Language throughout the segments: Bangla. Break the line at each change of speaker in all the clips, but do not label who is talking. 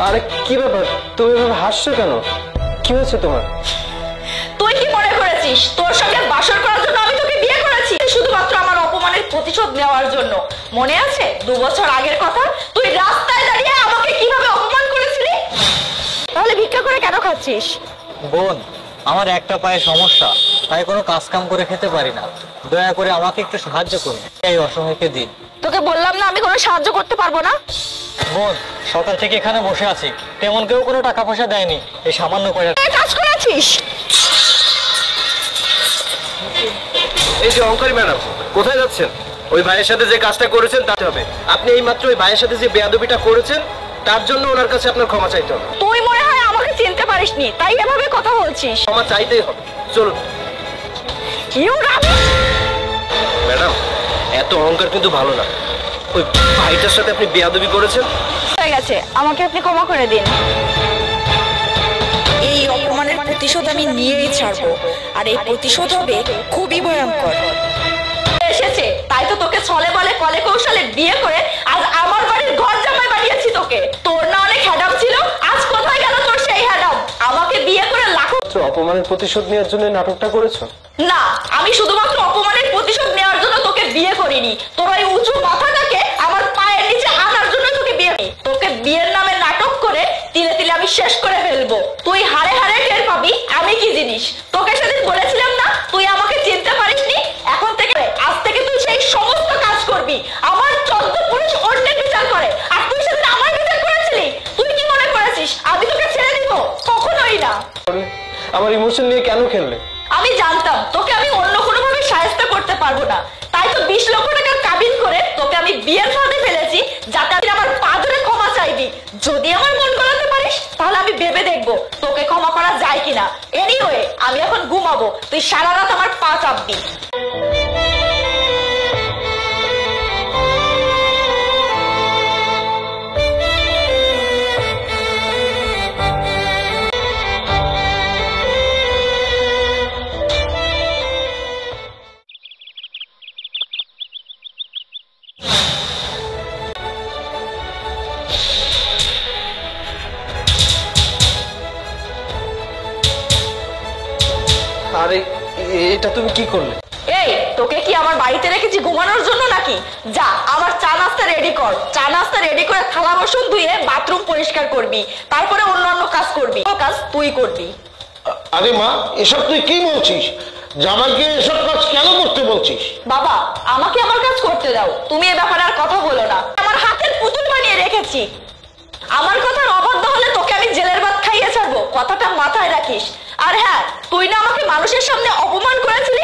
আরে কি ব্যাপার, তুমি এভাবে হাসছো কেন? কি হয়েছে তোমার?
তুই কি মনে করেছিস তোর সঙ্গে বাসর করার জন্য আমি তোকে বিয়ে করেছি? শুধুমাত্র আমার অপমানের প্রতিশোধ নেওয়ার জন্য। মনে আছে 2 বছর আগের কথা? তুই রাস্তায় দাঁড়িয়ে আমাকে কিভাবে অপমান করেছিলি? তাহলে ভিক্ষা করে কেন খাচ্ছিস?
বোন, আমার একটা পায়ে সমস্যা, তাই কোনো কাজ কাম করে খেতে পারি না। দয়া করে আমাকে একটু সাহায্য করুন এই অসহায়কে দিন।
তোকে বললাম না আমি কোনো সাহায্য করতে পারবো না?
বোন, সকাল থেকে এখানে বসে আছি, তেমন কেউ কোনো টাকা পয়সা দেয়নি, এই সামান্য কয়েক
কাজ করেছিস।
এই যে অহংকারী ম্যাডাম, কোথায় যাচ্ছেন? ওই ভাইয়ের সাথে যে কাজটা করেছেন তাতে হবে। আপনি এই মাত্র ওই ভাইয়ের সাথে যে বেয়াদবিটা করেছেন তার জন্য ওনার কাছে আপনার ক্ষমা চাইতে হবে।
তুই মনে হয় আমাকে চিনতে পারিসনি, তাই এভাবে কথা বলছিস।
ক্ষমা চাইতেই হবে, চলুন। ম্যাডাম, এত অহংকার কিন্তু ভালো না। ওই ভাইটার সাথে আপনি বেয়াদবি করেছেন।
হয়ে গেছে, আমাকে আপনি ক্ষমা করে দিন। এই অপমানের প্রতিশোধ আমি নিয়েই ছাড়বো, আর এই প্রতিশোধ হবে খুবই ভয়ঙ্কর। এসেছে তাই তো তোকে ছলে বলে কলে কৌশলে বিয়ে করে আজ আমার বাড়ির ঘর জামাই বানিয়েছি তোকে। তোর না অনেক হ্যাডাম ছিল, আজ কোথায় গেল তোর সেই হ্যাডাম? আমাকে বিয়ে করে লাখো
অপমানের প্রতিশোধ নেওয়ার জন্য নাটকটা করেছো?
না, আমি শুধুমাত্র অপমানের প্রতিশোধ নেওয়ার জন্য তোকে বিয়ে করিনি। তোর ওই উঁচু মাথাটাকে আমার পায়ের নিচে আনার জন্য তোকে বিয়ে করি। তোকে বিয়ের নামে নাটক করে তিলে তিলে আমি শেষ করে ফেলবো। তুই হাড়ে হাড়ে টের পাবি আমি কি জিনিস। তোকে সেদিন বলেছিলাম না তুই আমাকে চিনতে পারিসনি? এখন থেকে আজ থেকে তুই সেই সমস্ত কাজ করবি। আমার 14 পুরুষ অন্যের বিচার করে, আর তুই সেদিন আমার বিচার করেছিলি। তুই কি মনে করেছিস আমি তোকে ছেড়ে দিব? কখনোই না।
আমার ইমোশন নিয়ে কেন খেললে?
আমি জানতাম তোকে আমি অন্য কোনো ভাবে সাহায্য করতে পারবো না, তাই তো 20 লক্ষ টাকার কাবিন করে তোকে আমি বিয়ের ফাঁদে ফেলেছি, যাতে আমি আমার পা ধরে ক্ষমা চাইবি। যদি আমার মন গলাতে পারিস তাহলে আমি ভেবে দেখবো তোকে ক্ষমা করা যায় কিনা। এনিওয়ে, আমি এখন ঘুমাবো, তুই সারা রাত আমার পা চাপবি।
আরে এটা তুমি কি করলে?
এই, তোকে কি আমার বাড়িতে রেখেছি ঘুমানোর জন্য নাকি? যা আমার চা নাস্তা রেডি কর। চা নাস্তা রেডি করে থালা বাসন ধুয়ে বাথরুম পরিষ্কার করবি, তারপরে অন্যান্য কাজ করবি। কাজ তুই করবি।
আরে মা, এসব তুই কি বলছিস? জামাইকে এসব কাজ কেন করতে বলছিস?
বাবা, আমাকে আমার কাজ করতে দাও। তুমি এ ব্যাপারে আর কথা বলো না। আমার হাতের পুতুল বানিয়ে রেখেছি। আমার কথার অবাধ্য হলে তোকে আমি জেলের ভাত খাইয়ে ছাড়বো, কথাটা মাথায় রাখিস। আর হ্যাঁ, তুই না আমাকে মানুষের সামনে অপমান করেছিলি।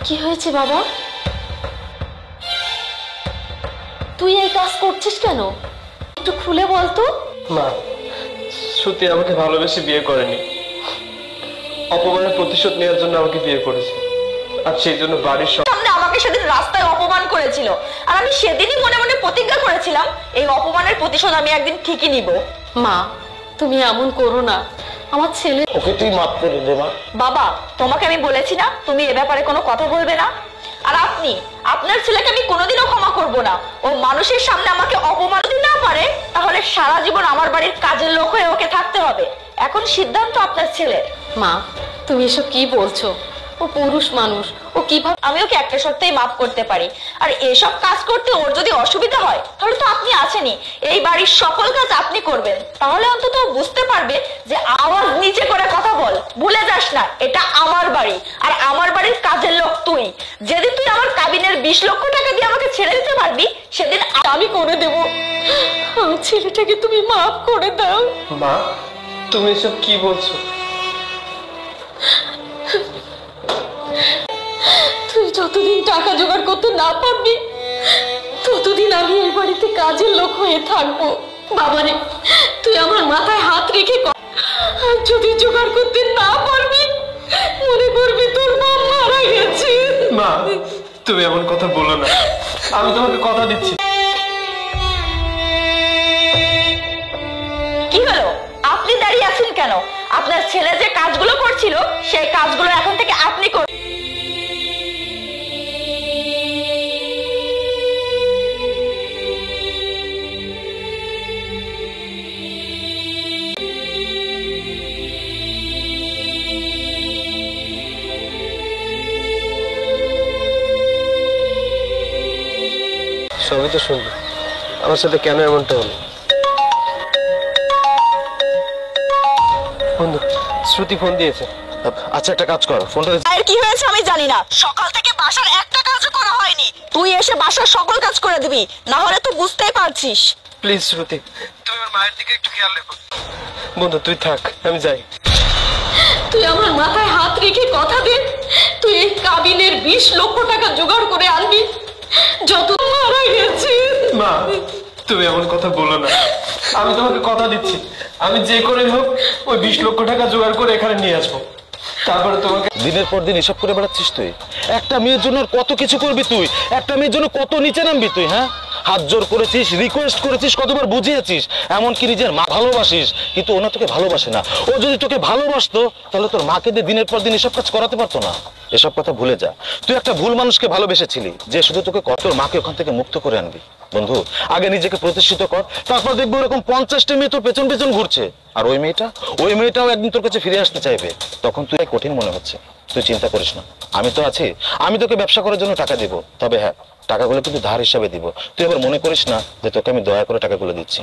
কি হয়েছে বাবা? তুই এই কাজ করছিস কেন? একটু খুলে বলতো।
মা, সত্যি আমাকে ভালোবেসে বিয়ে করেনি, অপমানের প্রতিশোধ নেওয়ার জন্য আমাকে বিয়ে করেছে। আর সেই জন্য বাড়ির
সামনে আমাকে সেদিন রাস্তায় অপমান করেছিল, আর আমি সেদিনই মনে মনে প্রতিজ্ঞা করেছিলাম এই অপমানের প্রতিশোধ আমি একদিন ঠিকই নিব। মা, তুমি এমন করো না, আমার ছেলে।
ওকে তুই মাফ করে দে মা।
বাবা, তোমাকে আমি বলেছি না তুমি এ ব্যাপারে কোনো কথা বলবে না। আর আপনি আপনার ছেলেকে আমি কোনোদিনও ক্ষমা করব না। ও মানুষের সামনে আমাকে অপমান যদি না পারে তাহলে সারা জীবন আমার বাড়ির কাজের লোক হয়ে ওকে থাকতে হবে। এখন সিদ্ধান্ত আপনার ছেলের। মা, তুমি এসব কি বলছো? ও পুরুষ মানুষ, ও কিভাবে? আমি ওকে একটা সপ্তাহে মাফ করতে পারি, আর এসব কাজ করতে ওর যদি অসুবিধা হয় তাহলে তো আপনি আছেনই, এই বাড়ির সকল কাজ আপনি করবেন। তাহলে অন্তত বুঝতে পারবে যে আওয়াজ নিচে করে কথা বল। ভুলে যাস না এটা আমার বাড়ি, আর আমার বাড়ির কাজের লোক তুই। যেদিন তুই আমার কাবিনের 20 লক্ষ টাকা দিয়ে আমাকে ছেড়ে দিতে পারবি সেদিন আমি করে দেব। আমার ছেলেটাকে তুমি মাফ করে দাও।
মা, তুমি এসব কি বলছো?
তুই যতদিন টাকা জোগাড় করতে না পারবি ততদিন আমি এই বাড়িতে কাজের লোক হয়ে থাকবো। বাবারে, তুই আমার মাথায় হাত রেখে যদি জোগাড় করতে না পারবি মনে করবি তোর মা মারা গেছে।
মা তুমি এমন কথা বলো না, আমি তোমাকে কথা দিচ্ছি।
কি হলো, আপনি দাঁড়িয়ে আছেন কেন? আপনার ছেলে যে কাজগুলো করছিল সেই কাজগুলো এখন থেকে আপনি করুন।
সবই তো শুনবো, আমার সাথে কেন এমনটা হলো? বন্ধু, শ্রুতি ফোন দিয়েছে।
আচ্ছা একটা কাজ কর, ফোনটা
আর কি হয়েছে আমি জানি না, সকাল থেকে বাসার একটা কাজও করা হয়নি। তুই এসে বাসার সকল কাজ করে দিবি, না হলে তো বুঝতেই পারছিস।
প্লিজ শ্রুতি, তুমি আমার মায়ের দিকে একটু খেয়াল রেখো। বন্ধু তুই থাক, আমি যাই।
তুই আমার মাথায় হাত রেখে কথা দে, তুই এই কাবিনের 20 লক্ষ টাকা জোগাড় করে আনবি। যত মারা গেছে।
মা তুমি এমন কথা বলো না, আমি তোমাকে কথা দিচ্ছি, আমি যে করে হোক ওই 20 লক্ষ টাকা জোগাড় করে এখানে নিয়ে আসবো। তারপরে তোমাকে
দিনের পর দিন এসব করে বেড়াচ্ছিস তুই। একটা মেয়ের জন্য কত কিছু করবি তুই, একটা মেয়ের জন্য কত নিচে নামবি তুই। হ্যাঁ, হাত জোর করেছিস, রিকোয়েস্ট করেছিস, কতবার বুঝিয়েছিস, এমনকি নিজের মা ভালোবাসিস, কিন্তু ও না তোকে ভালোবাসে না। ও যদি তোকে ভালোবাসতো তাহলে তোর মাকে দিয়ে দিনের পর দিন এসব কাজ করাতে পারতো না। এসব কথা ভুলে যা, তুই একটা ভুল মানুষকে ভালোবেসেছিলি যে শুধু তোকে তোর মাকে ওখান থেকে মুক্ত করে আনবি। বন্ধু আগে নিজেকে প্রতিষ্ঠিত কর, তারপর দেখবো এরকম 50টা মেয়ে তোর পেছন পেছন ঘুরছে, আর ওই মেয়েটাও একদিন তোর কাছে ফিরে আসতে চাইবে। তখন তুই কঠিন মনে হচ্ছে, তুই চিন্তা করিস না, আমি তো আছি, আমি তোকে ব্যবসা করার জন্য টাকা দিব। তবে হ্যাঁ, টাকাগুলো কিন্তু ধার হিসাবে দিব। তুই আবার মনে করিস না যে তোকে আমি দয়া করে টাকাগুলো দিচ্ছি।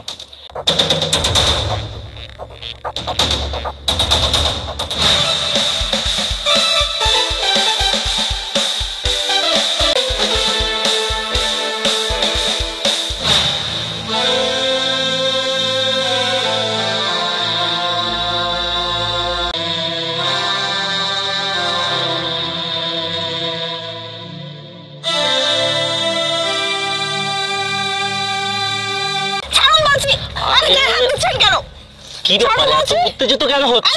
কি ব্যাপার, এত উত্তেজিত কেন হচ্ছ?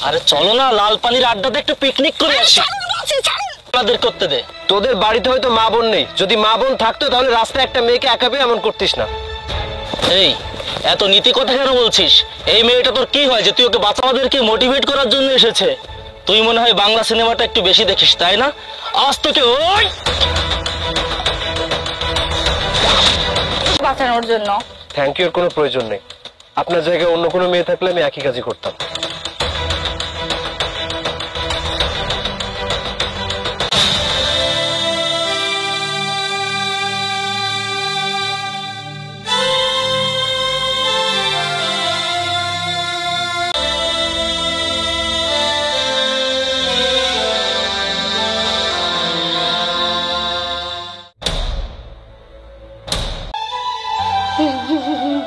আরে চলো না, লাল পানির আড্ডাতে একটু পিকনিক করে আসি। আমাদের করতে দে।
তোদের বাড়িতে হয়তো মা বোন নেই, যদি মা বোন থাকতো তাহলে রাস্তায় একটা মেয়েকে একা পেয়ে এমন করতিস না।
এই এত নীতি কথা কেন বলছিস? এই মেয়েটা তোর কি হয় যে তুই ওকে বাচ্চাদেরকে মোটিভেট করার জন্য এসেছে? তুই মনে হয় বাংলা সিনেমাটা একটু বেশি দেখিস, তাই না? আজ তোকে ওই
বাঁচানোর জন্য।
থ্যাংক ইউর কোনো প্রয়োজন নেই, আপনার জায়গায় অন্য কোনো মেয়ে থাকলে আমি একই কাজই করতাম।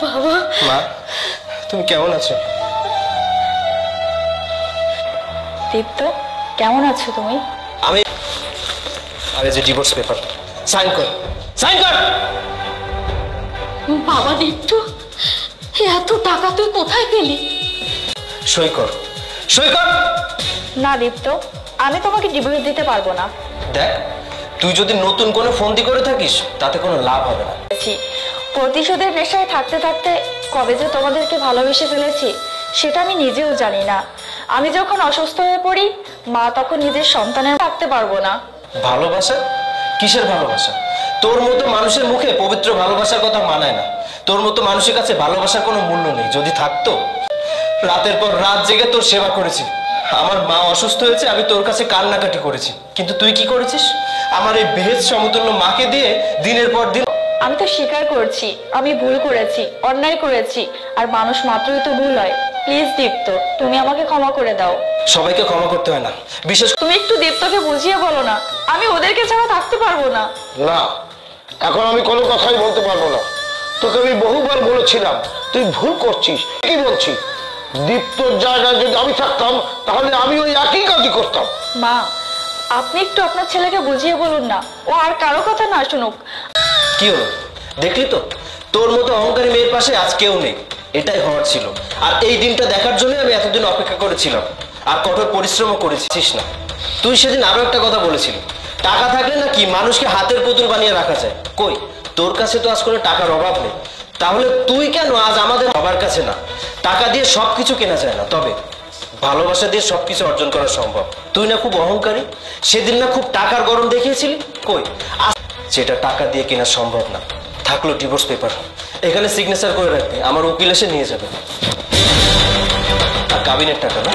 বাবা,
মা তুমি কেমন আছো?
দীপ্ত কেমন আছো তুমি?
আমি আরে যে ডিভোর্স পেপার সাইন কর, সাইন কর।
বাবা দীপ্ত, এত টাকা তুই কোথায় পেলি?
সই কর, সই কর।
না দীপ্ত, আমি তোমাকে ডিভোর্স দিতে পারবো না।
দেখ, তুই যদি নতুন কোনো ফন্দি করে থাকিস তাতে কোনো লাভ হবে না।
প্রতিশোধের নেশায় থাকতে থাকতে কবে যে তোমাদেরকে ভালোবেসে ফেলেছি সেটা আমি নিজেও জানি না। আমি যখন অসুস্থ হয়ে পড়ি, মা তখন নিজের সন্তানের থাকতে পারবো না।
ভালোবাসা? কিসের ভালোবাসা? তোর মতো মানুষের মুখে পবিত্র ভালোবাসার কথা মানায় না। তোর মতো মানুষের কাছে ভালোবাসার কোনো মূল্য নেই। যদি থাকতো, রাতের পর রাত জেগে তোর সেবা করেছি। আমার মা অসুস্থ হয়েছে, আমি তোর কাছে কান্নাকাটি করেছি, কিন্তু তুই কি করেছিস? আমার এই বেহেশত সমতুল্য মাকে দিয়ে দিনের পর দিন।
আমি তো স্বীকার করছি আমি ভুল করেছি, অন্যায় করেছি, আর মানুষ মাত্রই তো ভুল হয়। প্লিজ দীপ্ত, তুমি আমাকে ক্ষমা করে দাও।
সবাইকে ক্ষমা করতে হয় না, বিশেষ
তুমি একটু দীপ্তকে বুঝিয়ে বলো না, আমি ওদেরকে ছাড়া থাকতে পারবো না।
না, এখন আমি কোনো কথাই বলতে পারবো না। তোকে আমি বহুবার বলেছিলাম তুই ভুল করছিস। কি বলছি, দীপ্তর জায়গায় যদি আমি থাকতাম তাহলে আমি ওই একই কাজই করতাম।
মা, আপনি একটু আপনার ছেলেকে বুঝিয়ে বলুন না, ও আর কারো কথা না শুনুক।
কি হলো দেখলি তো, তোর মতো অহংকারী মেয়ের পাশে আজ কেউ নেই। এটাই হওয়ার ছিল, আর এই দিনটা দেখার জন্য আমি এতদিন অপেক্ষা করেছিলাম, আর কঠোর পরিশ্রমও করেছিস না। তুই সেদিন আরো একটা কথা বলেছিলি, টাকা থাকলে নাকি মানুষকে হাতের পুতুল বানিয়ে রাখা যায়। কই, তোর কাছে তো আজ করে টাকার অভাব নেই, তাহলে তুই কেন আজ আমাদের সবার কাছে না? টাকা দিয়ে সবকিছু কেনা যায় না, তবে ভালোবাসা দিয়ে সবকিছু অর্জন করা সম্ভব। তুই না খুব অহংকারী, সেদিন না খুব টাকার গরম দেখিয়েছিলি। কই, যেটা টাকা দিয়ে কেনা সম্ভব না। থাকলো ডিভোর্স পেপার, এখানে সিগনেচার করে রাখবে, আমার উকিল এসে নিয়ে যাবে। আর কাবিনের টাকা না,